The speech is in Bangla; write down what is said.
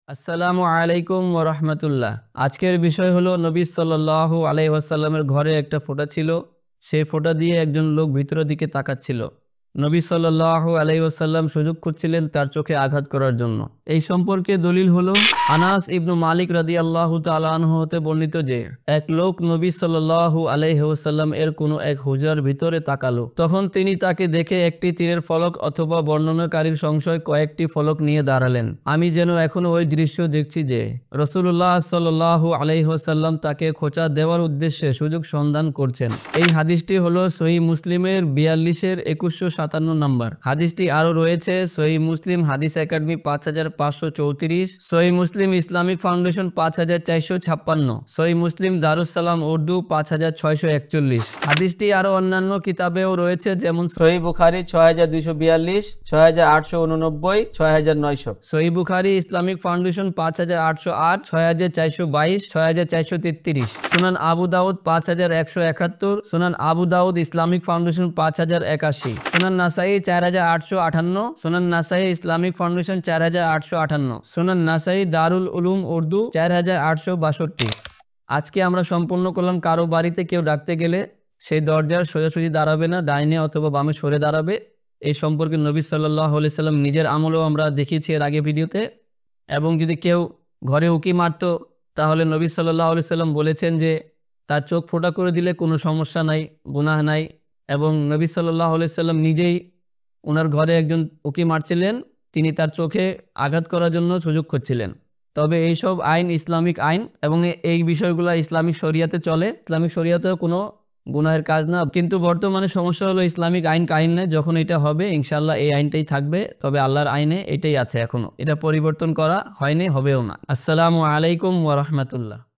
আসসালামু আলাইকুম ওয়া রাহমাতুল্লাহ। আজকের বিষয় হলো নবী সাল্লাল্লাহু আলাইহি ওয়াসাল্লামের ঘরে একটা ফোঁটা ছিল। সেই ফোঁটা দিয়ে একজন লোক ভিতরের দিকে তাকাচ্ছিল। নবী সাল্লাল্লাহু আলাইহি ওয়াসাল্লাম সুযোগ খুঁজছিলেন তার চোখে আঘাত করার জন্য। এই সম্পর্কে দলিল হলো আনাস ইবনু মালিক রাদিয়াল্লাহু তাআলা আনহু হতে বর্ণিত যে এক লোক নবী সাল্লাল্লাহু আলাইহি ওয়াসাল্লাম এর কোনো এক হুজরার ভিতরে তাকালো। তখন তিনি তাকে দেখে একটি তীরের ফলক অথবা বর্ণনাকারীর সংশয় কয়েকটি ফলক নিয়ে দাঁড়ালেন। আমি যেন এখনো ওই দৃশ্য দেখছি যে রাসূলুল্লাহ সাল্লাল্লাহু আলাইহি ওয়াসাল্লাম তাকে খোঁচা দেওয়ার উদ্দেশ্যে সুযোগ সন্ধান করছেন। এই হাদিসটি হলো সহিহ মুসলিমের 42-এর 2157 নম্বর। হাদিসটি আরো রয়েছে সহিহ মুসলিম হাদিস একাডেমি 5534, সহিহ মুসলিম ইসলামিক ফাউন্ডেশন 5456, সহিহ মুসলিম দারুস সালাম উর্দু 5641। হাদিসটি আরো অন্যান্য কিতাবেও রয়েছে, যেমন সহিহ বুখারী 6242, 6889, 6900, সহিহ বুখারী ইসলামিক ফাউন্ডেশন 5808, 6422, 6433, সুনান আবু দাউদ 5171, সুনান আবু দাউদ ইসলামিক ফাউন্ডেশন 5081, সুনান নাসাই 4858, সুনান নাসাই ইসলামিক ফাউন্ডেশন 4858, সুনান নাসাই দারুল উলুম উর্দু 4862। আজকে আমরা সম্পূর্ণ করলাম কারো বাড়িতে কেউ ডাকতে গেলে সেই দরজার সোজাসুজি দাঁড়াবে না, ডাইনে অথবা বামে সরে দাঁড়াবে। এই সম্পর্কে নবী সাল্লাল্লাহু আলাইহি সাল্লাম নিজের আমলেও আমরা দেখিয়েছি এর আগে ভিডিওতে। এবং যদি কেউ ঘরে উকি মারতো তাহলে নবী সাল্লাল্লাহু আলাইহি সাল্লাম বলেছেন যে তার চোখ ফোঁটা করে দিলে কোনো সমস্যা নাই, গুনাহ নাই। এবং নবী সাল্লাল্লাহু আলাইহি সাল্লাম নিজেই ওনার ঘরে একজন উকি মারছিলেন, তিনি তার চোখে আঘাত করার জন্য সুযোগ খুঁজছিলেন। তবে এইসব আইন ইসলামিক আইন এবং এই বিষয়গুলো ইসলামিক শরিয়াতে চলে। ইসলামিক শরিয়াতেও কোনো গুনাহের কাজ না, কিন্তু বর্তমানে সমস্যা হলো ইসলামিক আইন কায়েম নেই। যখন এটা হবে ইনশাআল্লাহ এই আইনটাই থাকবে, তবে আল্লাহর আইনে এটাই আছে, এখনো এটা পরিবর্তন করা হয়নি, হবেও না। আসসালামু আলাইকুম ওয়া রাহমাতুল্লাহ।